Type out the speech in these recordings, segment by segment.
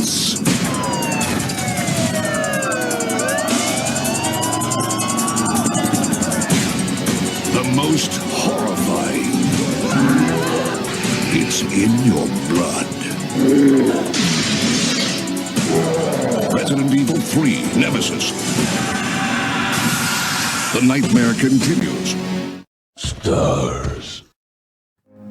Nemesis. The most horrifying. It's in your blood. Resident Evil 3 Nemesis. The nightmare continues. Stars.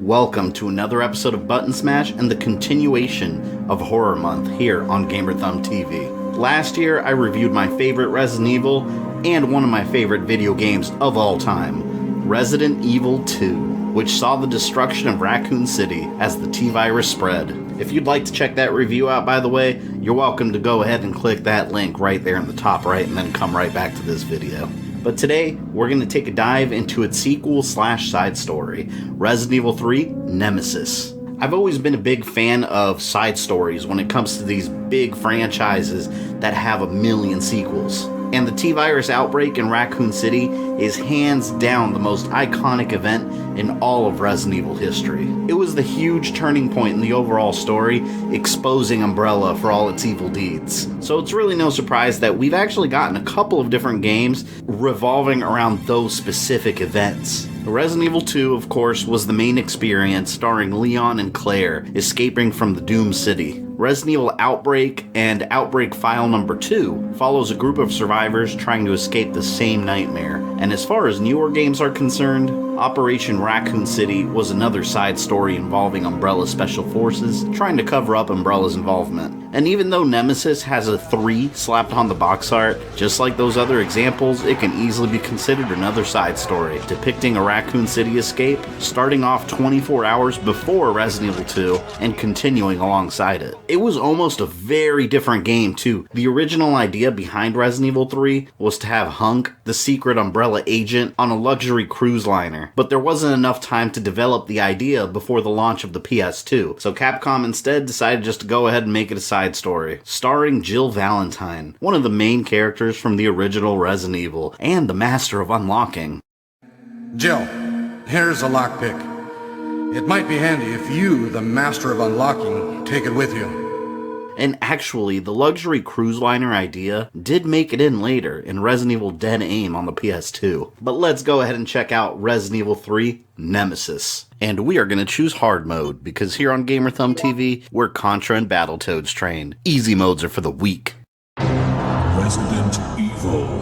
Welcome to another episode of Button Smash and the continuation of Horror Month here on GamerThumbTV. Last year, I reviewed my favorite Resident Evil and one of my favorite video games of all time, Resident Evil 2, which saw the destruction of Raccoon City as the T-Virus spread. If you'd like to check that review out, by the way, you're welcome to go ahead and click that link right there in the top right and then come right back to this video. But today, we're going to take a dive into its sequel/side story, Resident Evil 3 Nemesis. I've always been a big fan of side stories when it comes to these big franchises that have a million sequels. And the T-Virus outbreak in Raccoon City is hands down the most iconic event in all of Resident Evil history. It was the huge turning point in the overall story, exposing Umbrella for all its evil deeds. So it's really no surprise that we've actually gotten a couple of different games revolving around those specific events. Resident Evil 2, of course, was the main experience, starring Leon and Claire escaping from the Doomed City. Resident Evil Outbreak and Outbreak File Number 2 follows a group of survivors trying to escape the same nightmare. And as far as newer games are concerned, Operation Raccoon City was another side story involving Umbrella Special Forces trying to cover up Umbrella's involvement. And even though Nemesis has a 3 slapped on the box art, just like those other examples, it can easily be considered another side story, depicting a Raccoon City escape, starting off 24 hours before Resident Evil 2 and continuing alongside it. It was almost a very different game too. The original idea behind Resident Evil 3 was to have Hunk, the secret Umbrella agent, on a luxury cruise liner, but there wasn't enough time to develop the idea before the launch of the PS2, so Capcom instead decided just to go ahead and make it a side story, starring Jill Valentine, one of the main characters from the original Resident Evil, and the master of unlocking. Jill, here's a lockpick. It might be handy if you, the master of unlocking, take it with you. And actually, the luxury cruise liner idea did make it in later in Resident Evil Dead Aim on the PS2. But let's go ahead and check out Resident Evil 3 Nemesis. And we are going to choose hard mode, because here on GamerThumbTV, we're Contra and Battletoads trained. Easy modes are for the weak. Resident Evil.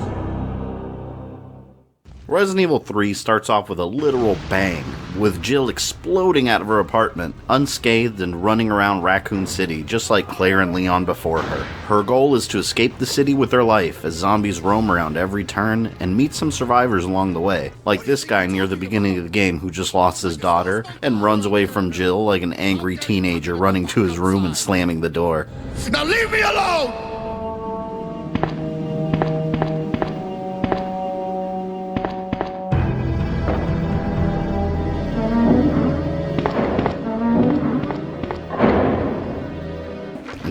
Resident Evil 3 starts off with a literal bang, with Jill exploding out of her apartment, unscathed and running around Raccoon City just like Claire and Leon before her. Her goal is to escape the city with her life as zombies roam around every turn and meet some survivors along the way, like this guy near the beginning of the game who just lost his daughter and runs away from Jill like an angry teenager running to his room and slamming the door. Now leave me alone!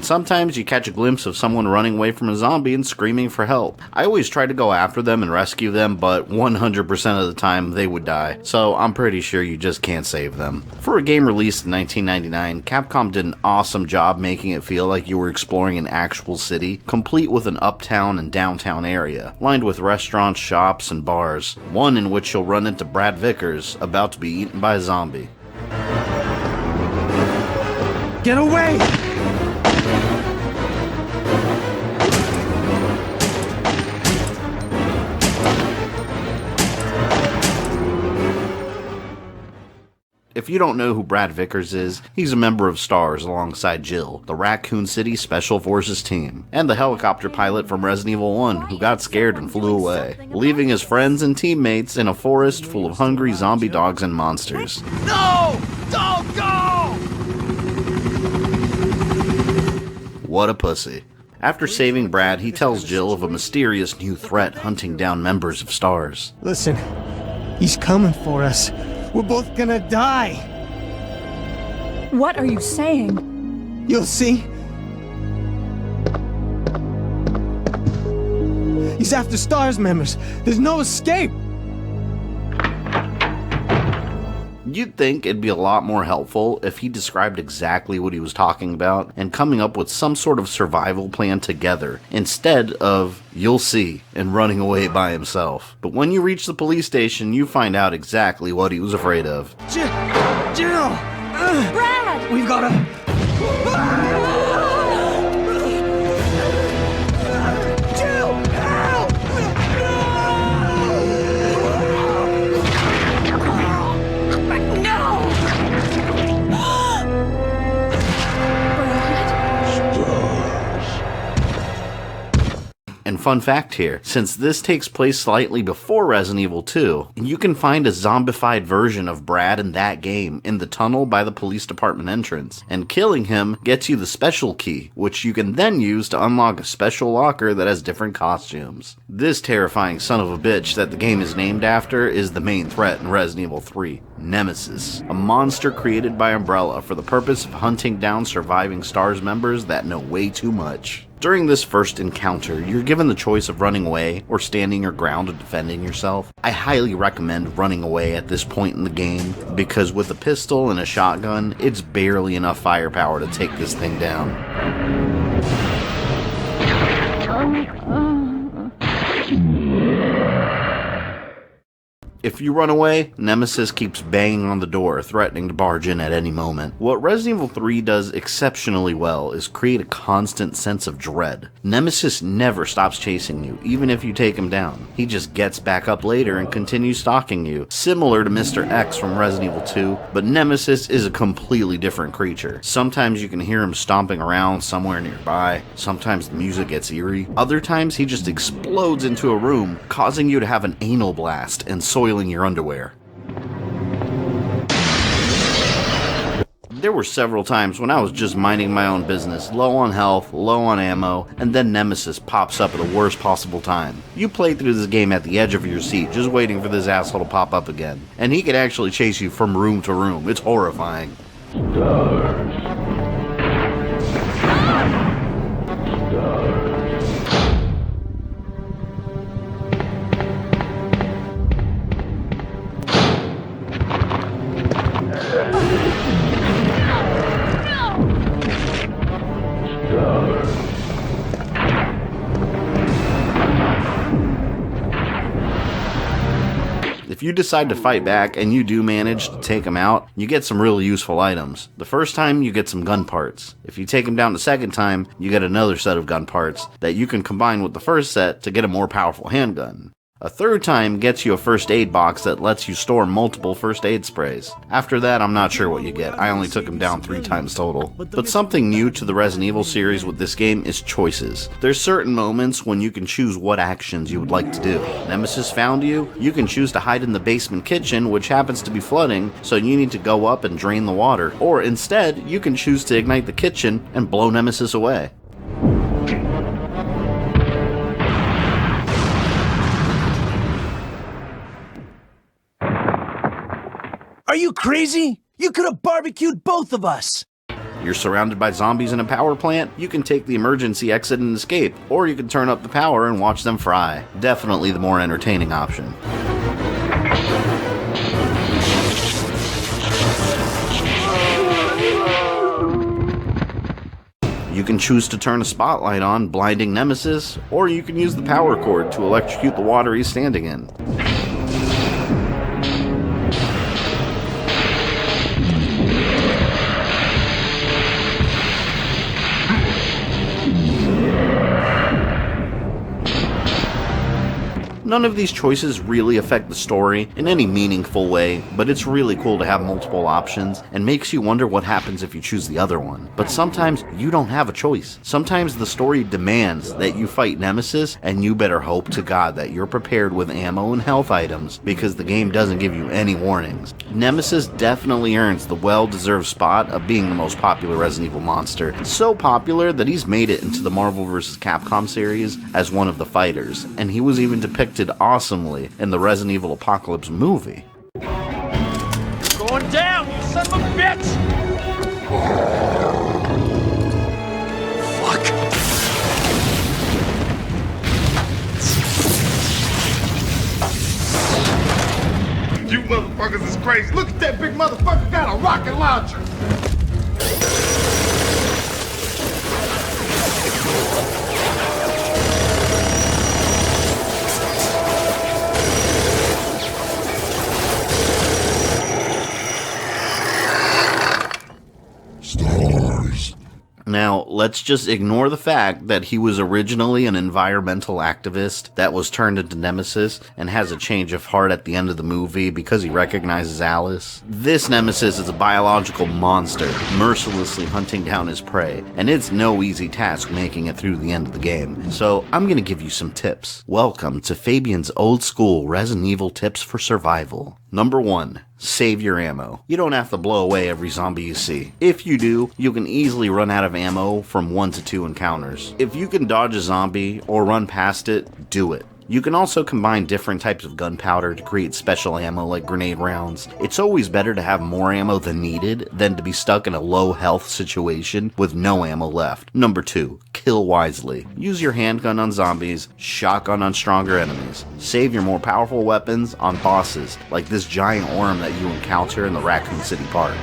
Sometimes you catch a glimpse of someone running away from a zombie and screaming for help. I always try to go after them and rescue them, but 100% of the time they would die, so I'm pretty sure you just can't save them. For a game released in 1999, Capcom did an awesome job making it feel like you were exploring an actual city, complete with an uptown and downtown area, lined with restaurants, shops, and bars, one in which you'll run into Brad Vickers, about to be eaten by a zombie. Get away! If you don't know who Brad Vickers is, he's a member of STARS alongside Jill, the Raccoon City Special Forces team, and the helicopter pilot from Resident Evil 1 who got scared and flew away, leaving his friends and teammates in a forest full of hungry zombie dogs and monsters. No! Don't go! What a pussy. After saving Brad, he tells Jill of a mysterious new threat hunting down members of STARS. Listen, he's coming for us. We're both gonna die. What are you saying? You'll see. He's after STARS members. There's no escape. You'd think it'd be a lot more helpful if he described exactly what he was talking about and coming up with some sort of survival plan together, instead of, "You'll see," and running away by himself. But when you reach the police station, you find out exactly what he was afraid of. Jill! Brad! We've gotta... Jill! Help! No! And fun fact here, since this takes place slightly before Resident Evil 2, you can find a zombified version of Brad in that game in the tunnel by the police department entrance, and killing him gets you the special key, which you can then use to unlock a special locker that has different costumes. This terrifying son of a bitch that the game is named after is the main threat in Resident Evil 3, Nemesis, a monster created by Umbrella for the purpose of hunting down surviving STARS members that know way too much. During this first encounter, you're given the choice of running away or standing your ground and defending yourself. I highly recommend running away at this point in the game, because with a pistol and a shotgun, it's barely enough firepower to take this thing down. If you run away, Nemesis keeps banging on the door, threatening to barge in at any moment. What Resident Evil 3 does exceptionally well is create a constant sense of dread. Nemesis never stops chasing you, even if you take him down. He just gets back up later and continues stalking you, similar to Mr. X from Resident Evil 2, but Nemesis is a completely different creature. Sometimes you can hear him stomping around somewhere nearby, sometimes the music gets eerie, other times he just explodes into a room, causing you to have an anal blast and soiling your underwear. There were several times when I was just minding my own business, low on health, low on ammo, and then Nemesis pops up at the worst possible time. You play through this game at the edge of your seat, just waiting for this asshole to pop up again. And he can actually chase you from room to room. It's horrifying. If you decide to fight back and you do manage to take him out, you get some really useful items. The first time, you get some gun parts. If you take him down the second time, you get another set of gun parts that you can combine with the first set to get a more powerful handgun. A third time gets you a first aid box that lets you store multiple first aid sprays. After that, I'm not sure what you get. I only took him down 3 times total. But something new to the Resident Evil series with this game is choices. There's certain moments when you can choose what actions you would like to do. Nemesis found you, you can choose to hide in the basement kitchen, which happens to be flooding, so you need to go up and drain the water. Or instead, you can choose to ignite the kitchen and blow Nemesis away. Are you crazy? You could have barbecued both of us! You're surrounded by zombies in a power plant, you can take the emergency exit and escape, or you can turn up the power and watch them fry. Definitely the more entertaining option. You can choose to turn a spotlight on, blinding Nemesis, or you can use the power cord to electrocute the water he's standing in. None of these choices really affect the story in any meaningful way, but it's really cool to have multiple options and makes you wonder what happens if you choose the other one. But sometimes you don't have a choice. Sometimes the story demands that you fight Nemesis, and you better hope to God that you're prepared with ammo and health items, because the game doesn't give you any warnings. Nemesis definitely earns the well-deserved spot of being the most popular Resident Evil monster. So popular that he's made it into the Marvel vs. Capcom series as one of the fighters, and he was even depicted awesomely in the Resident Evil Apocalypse movie. Going down, you son of a bitch! Fuck! You motherfuckers is crazy. Look at that big motherfucker got a rocket launcher. Stars. Now, let's just ignore the fact that he was originally an environmental activist that was turned into Nemesis and has a change of heart at the end of the movie because he recognizes Alice. This Nemesis is a biological monster, mercilessly hunting down his prey, and it's no easy task making it through the end of the game. So, I'm gonna give you some tips. Welcome to Fabian's old school Resident Evil tips for survival. Number 1. Save your ammo. You don't have to blow away every zombie you see. If you do, you can easily run out of ammo from 1 to 2 encounters. If you can dodge a zombie or run past it, do it. You can also combine different types of gunpowder to create special ammo like grenade rounds. It's always better to have more ammo than needed than to be stuck in a low health situation with no ammo left. Number 2. Kill wisely. Use your handgun on zombies, shotgun on stronger enemies. Save your more powerful weapons on bosses like this giant worm that you encounter in the Raccoon City Park.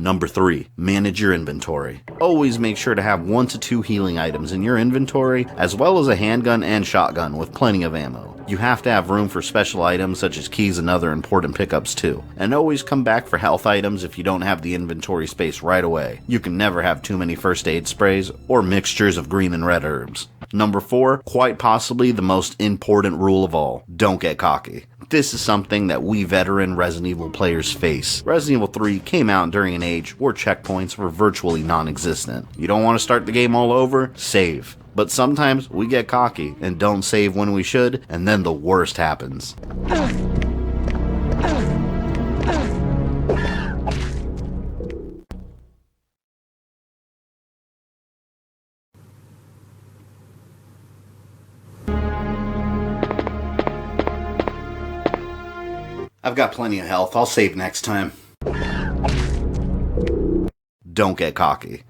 Number 3. Manage your inventory. Always make sure to have 1 to 2 healing items in your inventory, as well as a handgun and shotgun with plenty of ammo. You have to have room for special items such as keys and other important pickups too. And always come back for health items if you don't have the inventory space right away. You can never have too many first aid sprays or mixtures of green and red herbs. Number 4, quite possibly the most important rule of all, don't get cocky. This is something that we veteran Resident Evil players face. Resident Evil 3 came out during an age where checkpoints were virtually non-existent. You don't want to start the game all over? Save. But sometimes we get cocky and don't save when we should, and then the worst happens. I've got plenty of health. I'll save next time. Don't get cocky.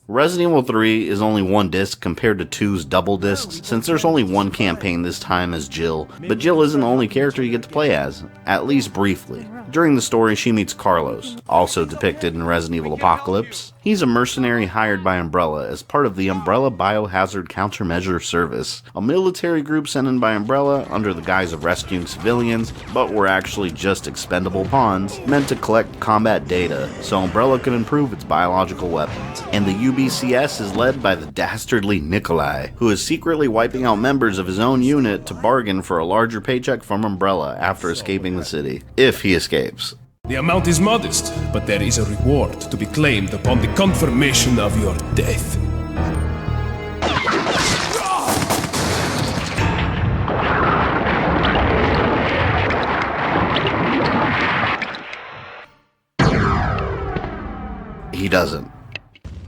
Resident Evil 3 is only 1 disc compared to 2's double discs, since there's only 1 campaign this time as Jill, but Jill isn't the only character you get to play as, at least briefly. During the story, she meets Carlos, also depicted in Resident Evil Apocalypse. He's a mercenary hired by Umbrella as part of the Umbrella Biohazard Countermeasure Service, a military group sent in by Umbrella under the guise of rescuing civilians, but were actually just expendable pawns meant to collect combat data so Umbrella could improve its biological weapons. And the UBCS is led by the dastardly Nikolai, who is secretly wiping out members of his own unit to bargain for a larger paycheck from Umbrella after escaping the city, if he escapes. The amount is modest, but there is a reward to be claimed upon the confirmation of your death. He doesn't.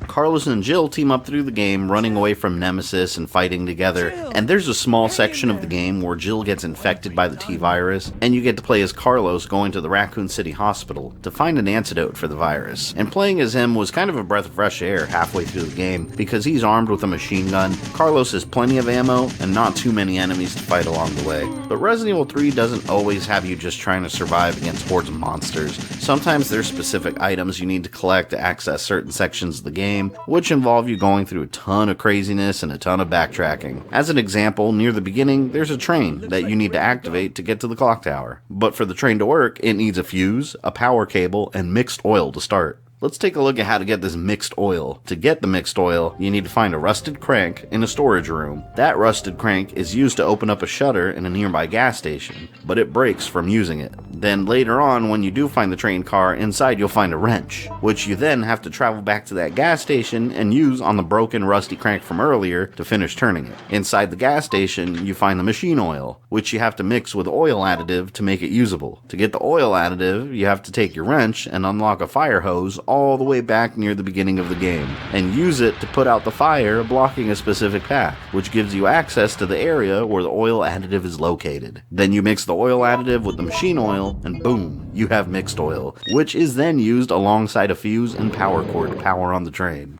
Carlos and Jill team up through the game, running away from Nemesis and fighting together, and there's a small section of the game where Jill gets infected by the T-virus, and you get to play as Carlos going to the Raccoon City Hospital to find an antidote for the virus. And playing as him was kind of a breath of fresh air halfway through the game, because he's armed with a machine gun, Carlos has plenty of ammo, and not too many enemies to fight along the way. But Resident Evil 3 doesn't always have you just trying to survive against hordes of monsters. Sometimes there's specific items you need to collect to access certain sections of the game, which involve you going through a ton of craziness and a ton of backtracking. As an example, near the beginning, there's a train that you need to activate to get to the clock tower. But for the train to work, it needs a fuse, a power cable, and mixed oil to start. Let's take a look at how to get this mixed oil. To get the mixed oil, you need to find a rusted crank in a storage room. That rusted crank is used to open up a shutter in a nearby gas station, but it breaks from using it. Then later on, when you do find the train car, inside you'll find a wrench, which you then have to travel back to that gas station and use on the broken rusty crank from earlier to finish turning it. Inside the gas station, you find the machine oil, which you have to mix with oil additive to make it usable. To get the oil additive, you have to take your wrench and unlock a fire hose all the way back near the beginning of the game, and use it to put out the fire blocking a specific path, which gives you access to the area where the oil additive is located. Then you mix the oil additive with the machine oil oil, and boom, you have mixed oil, which is then used alongside a fuse and power cord to power on the train.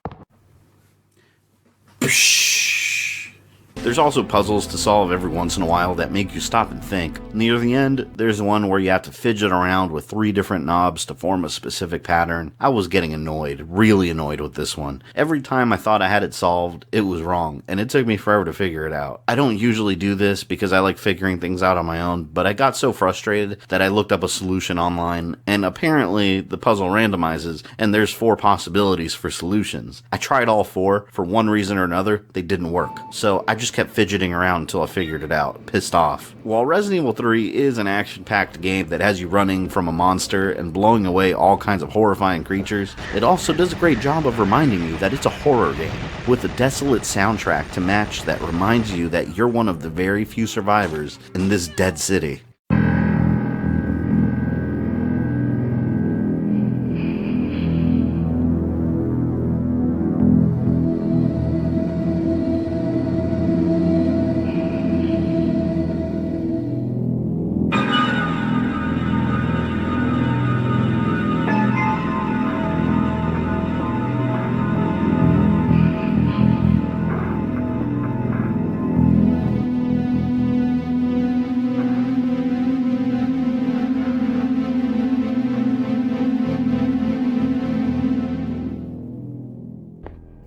There's also puzzles to solve every once in a while that make you stop and think. Near the end, there's one where you have to fidget around with 3 different knobs to form a specific pattern. I was getting annoyed, really annoyed with this one. Every time I thought I had it solved, it was wrong, and it took me forever to figure it out. I don't usually do this because I like figuring things out on my own, but I got so frustrated that I looked up a solution online, and apparently the puzzle randomizes, and there's 4 possibilities for solutions. I tried all 4, for one reason or another, they didn't work. So I just kept fidgeting around until I figured it out, pissed off. While Resident Evil 3 is an action-packed game that has you running from a monster and blowing away all kinds of horrifying creatures, it also does a great job of reminding you that it's a horror game, with a desolate soundtrack to match that reminds you that you're one of the very few survivors in this dead city.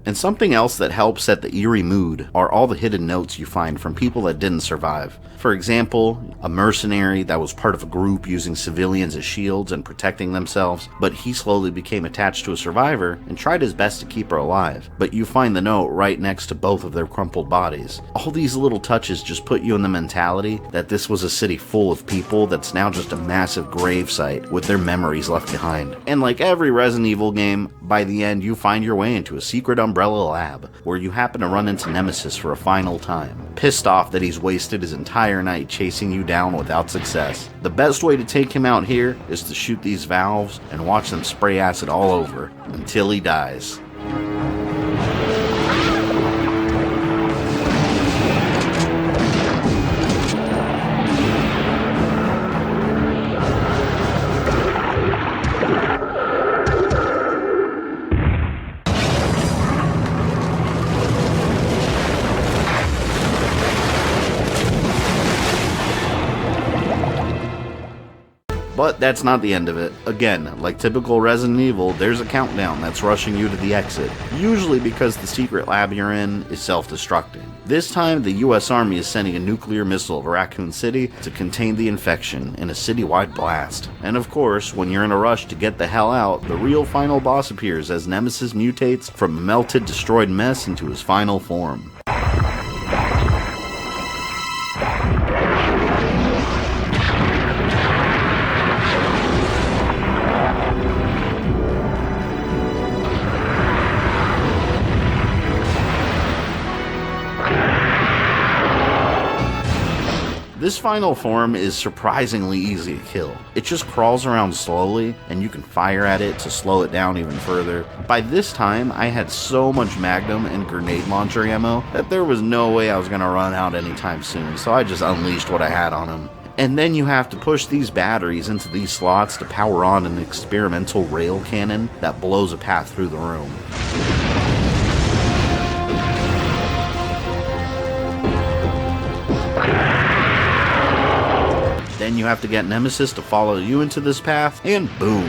And something else that helps set the eerie mood are all the hidden notes you find from people that didn't survive. For example, a mercenary that was part of a group using civilians as shields and protecting themselves, but he slowly became attached to a survivor and tried his best to keep her alive. But you find the note right next to both of their crumpled bodies. All these little touches just put you in the mentality that this was a city full of people that's now just a massive gravesite with their memories left behind. And like every Resident Evil game, by the end you find your way into a secret umbrella lab where you happen to run into Nemesis for a final time, pissed off that he's wasted his entire night chasing you down without success. The best way to take him out here is to shoot these valves and watch them spray acid all over until he dies. But that's not the end of it. Again, like typical Resident Evil, there's a countdown that's rushing you to the exit, usually because the secret lab you're in is self-destructing. This time, the US Army is sending a nuclear missile to Raccoon City to contain the infection in a citywide blast. And of course, when you're in a rush to get the hell out, the real final boss appears as Nemesis mutates from a melted, destroyed mess into his final form. This final form is surprisingly easy to kill. It just crawls around slowly, and you can fire at it to slow it down even further. By this time, I had so much Magnum and grenade launcher ammo that there was no way I was going to run out anytime soon, so I just unleashed what I had on him. And then you have to push these batteries into these slots to power on an experimental rail cannon that blows a path through the room. Then you have to get Nemesis to follow you into this path, and boom.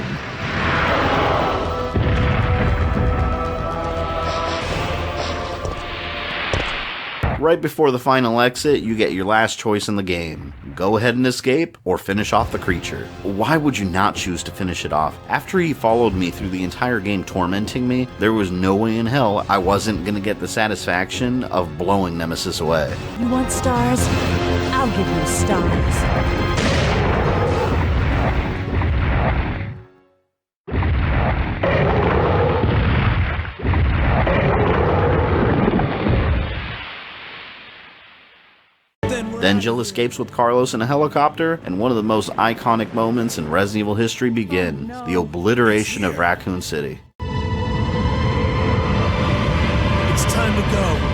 Right before the final exit, you get your last choice in the game. Go ahead and escape, or finish off the creature. Why would you not choose to finish it off? After he followed me through the entire game tormenting me, there was no way in hell I wasn't gonna get the satisfaction of blowing Nemesis away. You want stars? I'll give you stars. Then Jill escapes with Carlos in a helicopter, and one of the most iconic moments in Resident Evil history begins, the obliteration of Raccoon City. It's time to go.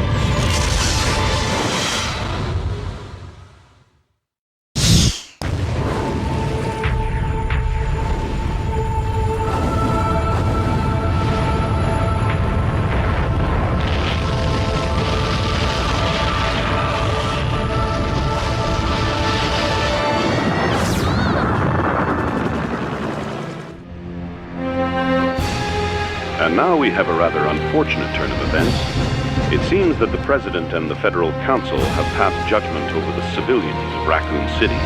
Now we have a rather unfortunate turn of events. It seems that the President and the Federal Council have passed judgment over the civilians of Raccoon City.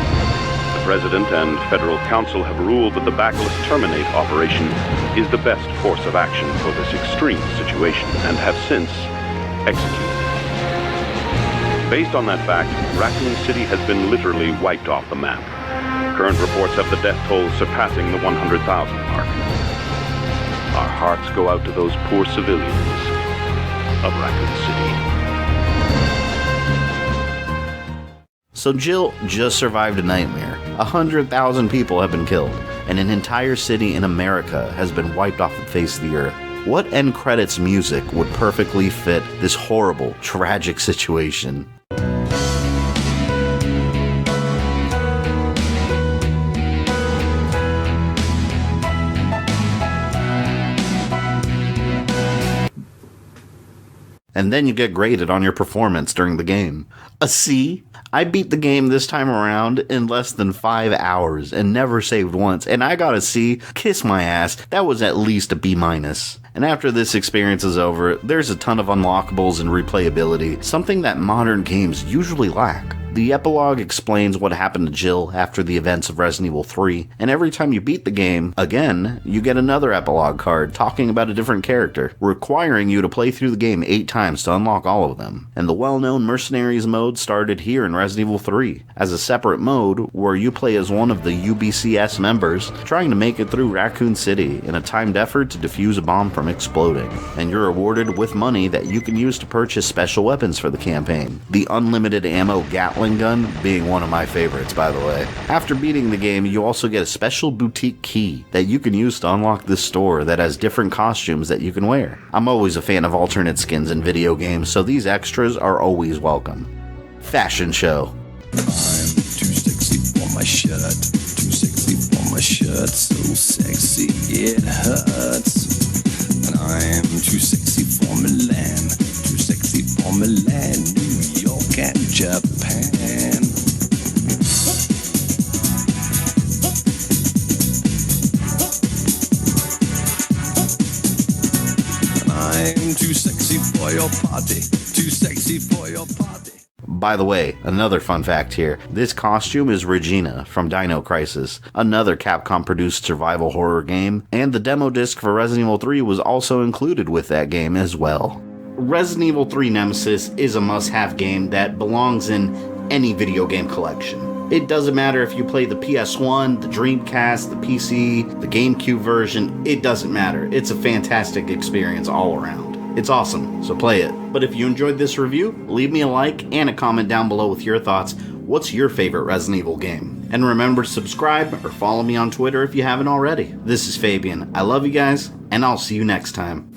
The President and Federal Council have ruled that the Backless Terminate operation is the best course of action for this extreme situation, and have since executed. Based on that fact, Raccoon City has been literally wiped off the map. Current reports have the death toll surpassing the 100,000 mark. Our hearts go out to those poor civilians of Raccoon City. So Jill just survived a nightmare. 100,000 people have been killed, and an entire city in America has been wiped off the face of the earth. What end credits music would perfectly fit this horrible, tragic situation? And then you get graded on your performance during the game. A C? I beat the game this time around in less than 5 hours and never saved once, and I got a C. Kiss my ass. That was at least a B-. And after this experience is over, there's a ton of unlockables and replayability, something that modern games usually lack. The epilogue explains what happened to Jill after the events of Resident Evil 3, and every time you beat the game, again, you get another epilogue card talking about a different character, requiring you to play through the game 8 times to unlock all of them. And the well-known Mercenaries Mode started here in Resident Evil 3, as a separate mode where you play as one of the UBCS members trying to make it through Raccoon City in a timed effort to defuse a bomb from exploding. And you're rewarded with money that you can use to purchase special weapons for the campaign. The unlimited ammo Gatling gun being one of my favorites, by the way. After beating the game, you also get a special boutique key that you can use to unlock this store that has different costumes that you can wear. I'm always a fan of alternate skins in video games, so these extras are always welcome. Fashion show. I'm too sexy for my shirt, too sexy for my shirt, so sexy it hurts. And I'm too sexy for Milan, too sexy for Milan, New York and Japan. And I'm too sexy for your party, too sexy for your party. By the way, another fun fact here, this costume is Regina from Dino Crisis, another Capcom-produced survival horror game, and the demo disc for Resident Evil 3 was also included with that game as well. Resident Evil 3 Nemesis is a must-have game that belongs in any video game collection. It doesn't matter if you play the PS1, the Dreamcast, the PC, the GameCube version, it doesn't matter. It's a fantastic experience all around. It's awesome, so play it. But if you enjoyed this review, leave me a like and a comment down below with your thoughts. What's your favorite Resident Evil game? And remember to subscribe or follow me on Twitter if you haven't already. This is Fabian. I love you guys, and I'll see you next time.